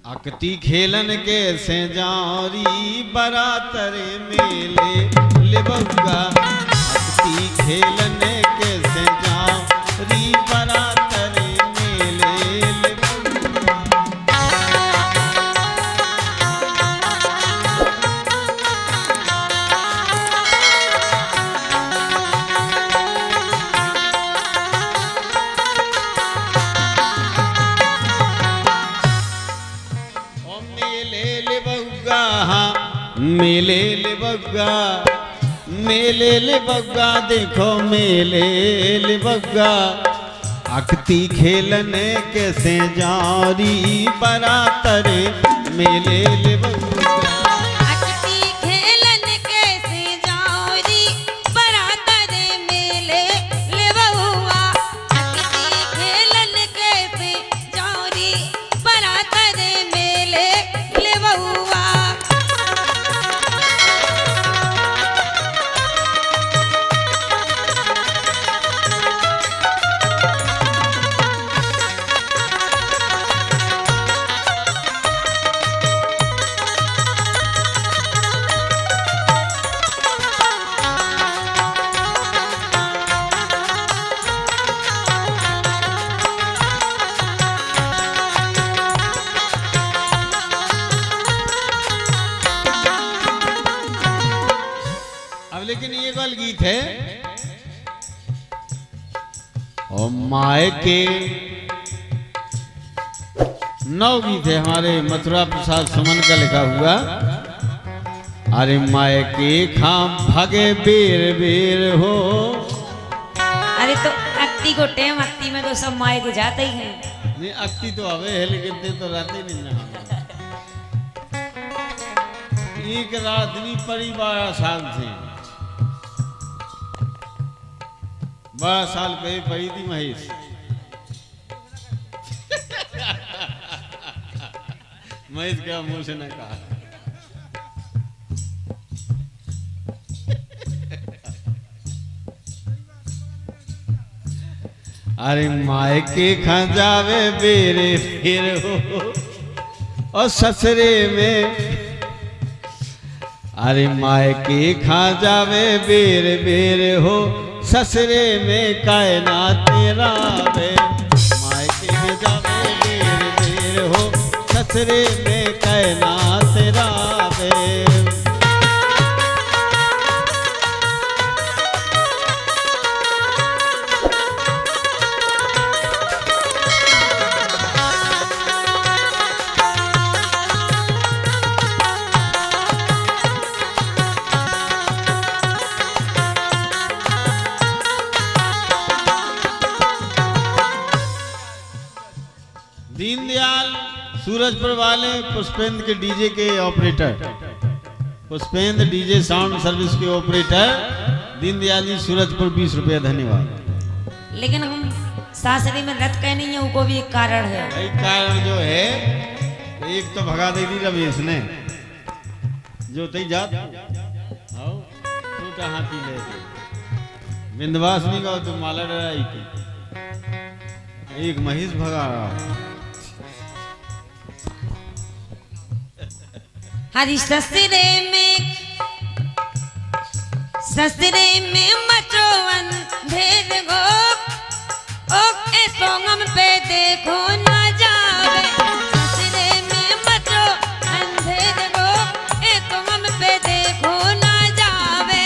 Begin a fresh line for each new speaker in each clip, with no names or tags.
अकती खेलन के से जारी बरातरे मेले ले बउआ। अकती खेलन के से जारी बरातरे मेले ले मेले ले बग्गा, मेले ले बग्गा, देखो मेले ले बग्गा। अकती खेलने के से जारी बरातरे मेले ले बग्गा।
अकती खेलन के से जारी बरातरे मेले ले बउआ। अकती खेलन के से जारी बरातरे मेले ले बउआ।
लेकिन ये गल गीत है और माए के 9 गीत है हमारे मथुरा प्रसाद सुमन का लिखा हुआ। अरे माए के खाम भागे बेर बेर हो।
अरे तो अक्ति को टेम, अक्ति में तो सब माए के जाते ही हैं।
नहीं अक्ति तो हवे है लेकिन ते तो रहते नहीं ना। एक रात नहीं पड़ी 12 साल थे, 12 साल पहले पड़ी थी महेश। महेश क्या मुंह से न कहा। अरे माए के खजावे बेरे फिर हो और ससरे में। अरे माए के खा जावे बेर बेर हो ससरे में कायनात तेरा वे। माए के जावे बेर बेर हो ससरे में कायनात तेरा वे। दीनदयाल सूरजपुर वाले पुष्पेंद्र के डीजे के operator, Pushpendra DJ sound service के ऑपरेटर दीनदयाल जी सूरजपुर 20 रुपया धन्यवाद।
लेकिन हम सासरी में रथ कह नहीं है, उनको भी एक कारण है।
एक कारण जो है एक तो भगा दे दी रमेश ने जो तई जात आओ टूटा हाथी ले विंध्यवासिनी का तो माला डराई थी। एक महेश भगा रहा।
हरी ससरे में मचो अंधेर गो। ओ ए सोंगम पे देखो ना जावे। ससरे में मचो अंधेर गो। ए सोंगम पे देखो ना जावे।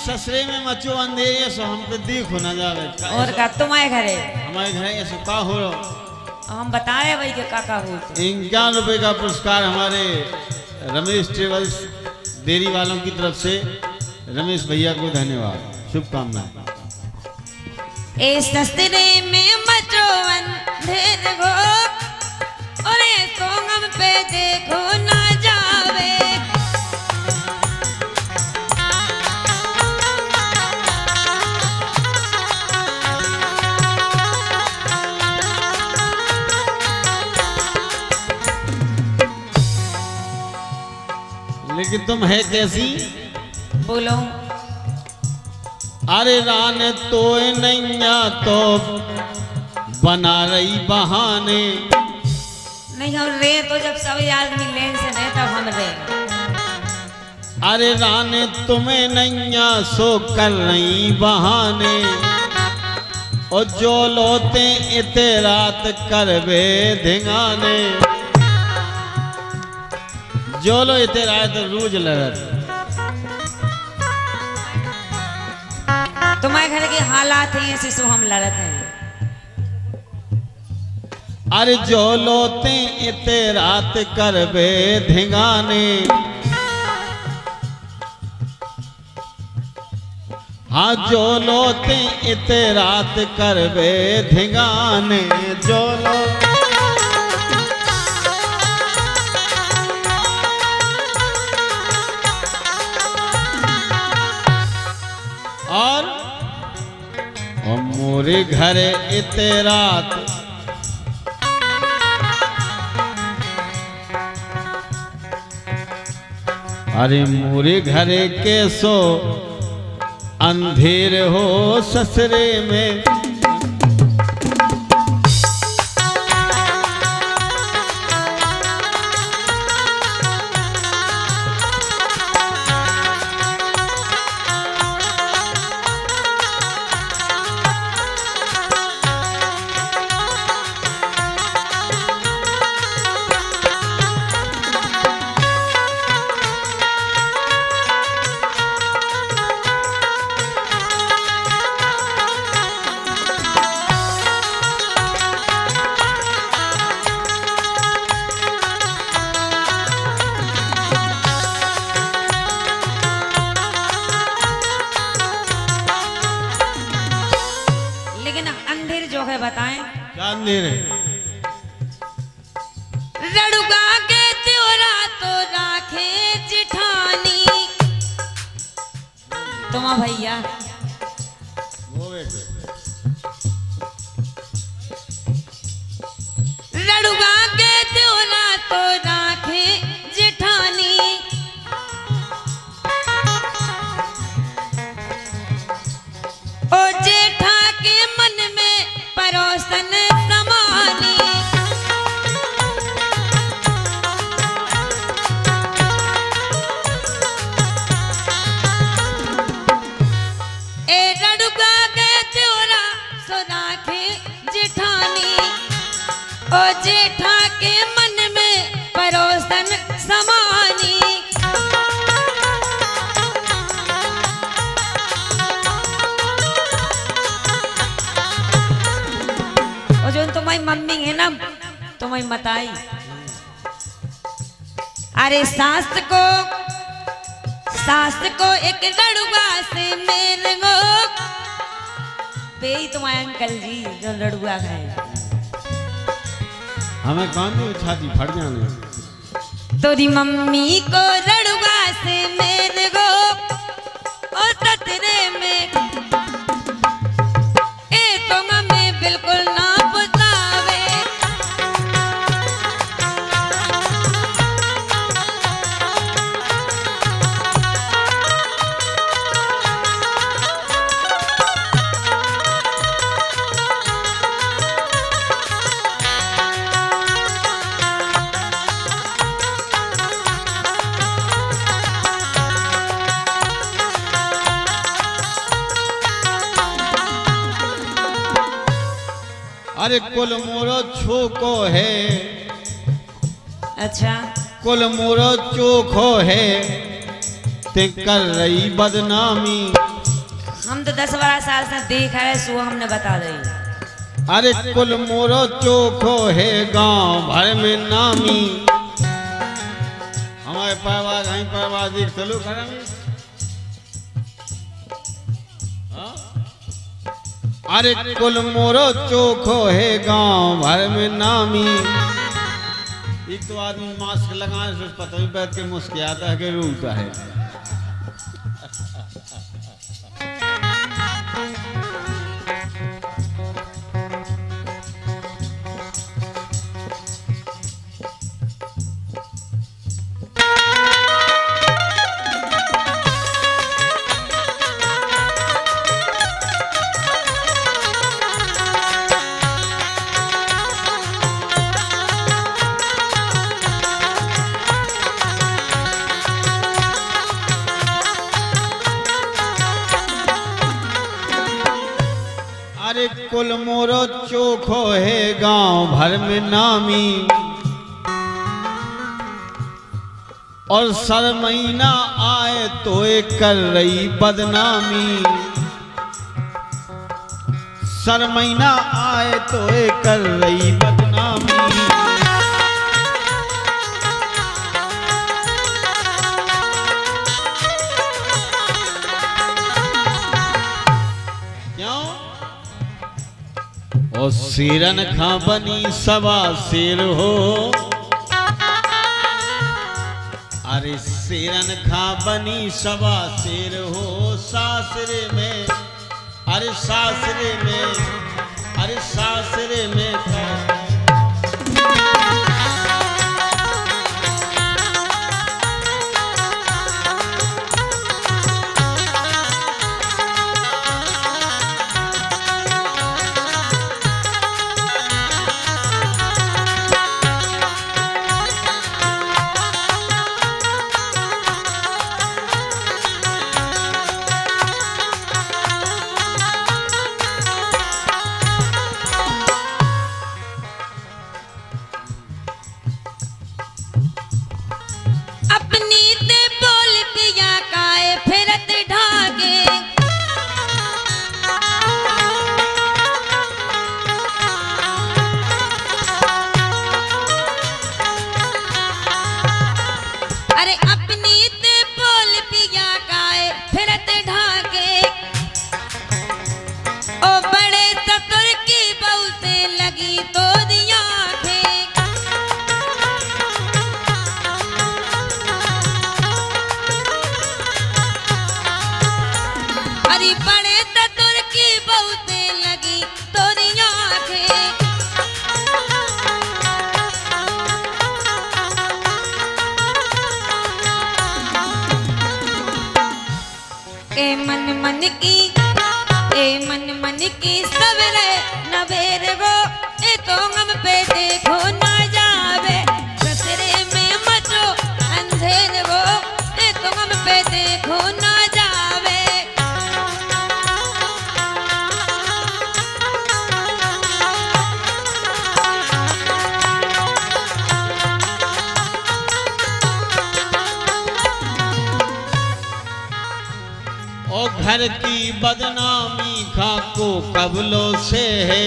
ससरे में मचो अंधेरे सो हम पे देखो ना जावे।
और का तुम्हारे घरे
हमारे घर ऐसे का हो रहा
हम बताए भाई के काका हो।
51 रुपए का पुरस्कार हमारे रमेश ट्रेवल्स देरी वालों की तरफ से रमेश भैया को धन्यवाद। शुभकामनाएं।
ए ससुरे में मचो अंधेर घो और तो हम पे देखो ना जावे।
लेकिन तुम है कैसी?
बोलो।
अरे रान तो नैया तो बना रही बहाने।
नहीं हम रे तो जब सब आदमी लेन से नहीं तब हम रे।
अरे रान तुम्हें नैया सो कर रही बहाने और जो लोते इते रात करवे धिंगाने। जो लो इते रात रूज लड़त।
तुम्हारे घर के हालात हैं ऐसे सो हम लड़त हैं।
अरे जो लोते इते रात करवे धिंगाने। हाँ जो लोते इते रात करवे धिंगाने। जो लो और मोरे घर इते रात अरे मोरे घरे के सो अंधेर हो ससुरे में।
बताएं।
क्या अंधेर है?
रड़ुगा के त्योरा तो राखे जिठानी। तुम भैया रड़ुगा के त्योरा तो राखे जिठानी। ओ जेठा के मन में परोसन समानी। ए रड़ुगा के त्योरा सो राखे जिठानी। ओ जेठा के मन में परोसन समानी। जो तुम्हारी मम्मी है ना तुम्हारी मताई। अरे सास को एक लड़ुआ से मेल गो। बेई तुम्हारे अंकल जी जो लड़ुआ खाए।
हमें कौन दी छाती फट जाने।
तोरी मम्मी को लड़ुआ से मेल गो और ततरे में ए तो में बिल्कुल ना
अरे कुल मोरो छोको है।
अच्छा
कुल मोरो चोखो है ते कर रही बदनामी।
हम तो 10-12 साल से देख रहे सो हमने बता दी।
अरे कुल मोरो चोखो है गांव भर में नामी। हमारे परवाज देख चलो करेंगे। अरे कुल मोरो चोखो है गांव भर में नामी। एक तो आदमी मास्क लगाए तो पता ही बैठ के मुस्कुराता है कि रोता है। अरे कुल मोरो चोखो है गांव भर में नामी। और सर महीना आए तो एक कर रही बदनामी। सर महीना आए तो एक कर रही बदनामी। और सिरन खा बनी सवा सिर हो। अरे सिरन खा बनी सवा सिर हो। सासरे में अरे सासरे में अरे सासरे में
की सवेरे नवेर वो ए तो हम पे देखो ना जावे। ससरे में मचो अंधेर वो ए तो हम पे देखो ना जावे।
ओ घर की बदनामी खाको कबलों से है।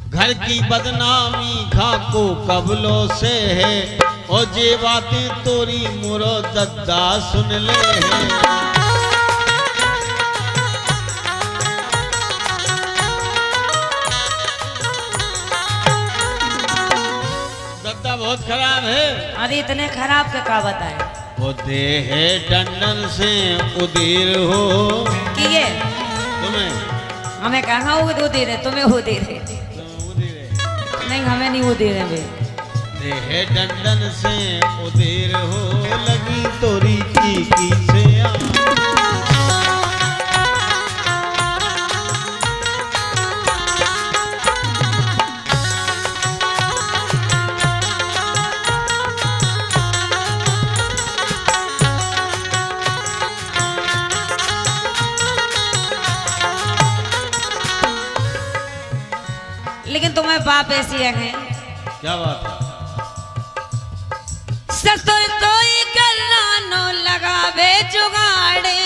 घर की बदनामी खाको कबलों से है। और जे बातें तोरी मुरो दद्दा सुन ले है। दद्दा बहुत खराब है।
अरे इतने खराब के का बताए।
वो देह डंडन से उदीर हो।
किए
तुम्हें
हमें कहाँ उदीर है, तुम्हें उदीर है। नहीं हमें नहीं उदीर है भाई।
देह डंडन से उदीर हो लगी तोरी की से
लेकिन तुम्हें बाप ऐसी है।
क्या बात है।
ससुर कोई गल्ला नो लगावे जुगाड़े।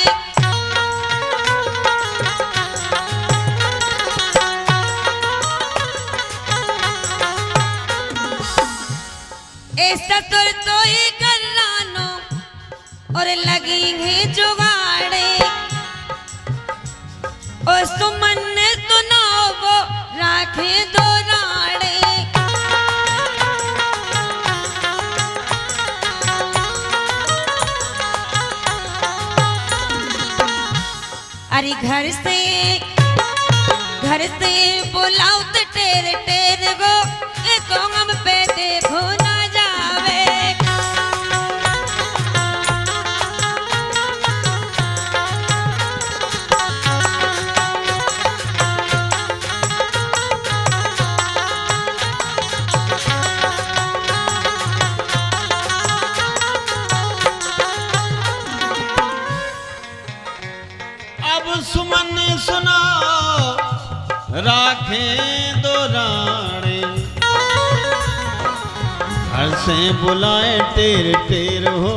ए ससुर कोई गल्ला नो और लगी है जुगाड़े। अरे घर से बुलाओ तो टेर टेर गो ए तो हम पे देखो ना जावे।
अब सुमन सुना राखें दो राणे, घर से बुलाए टेर टेर हो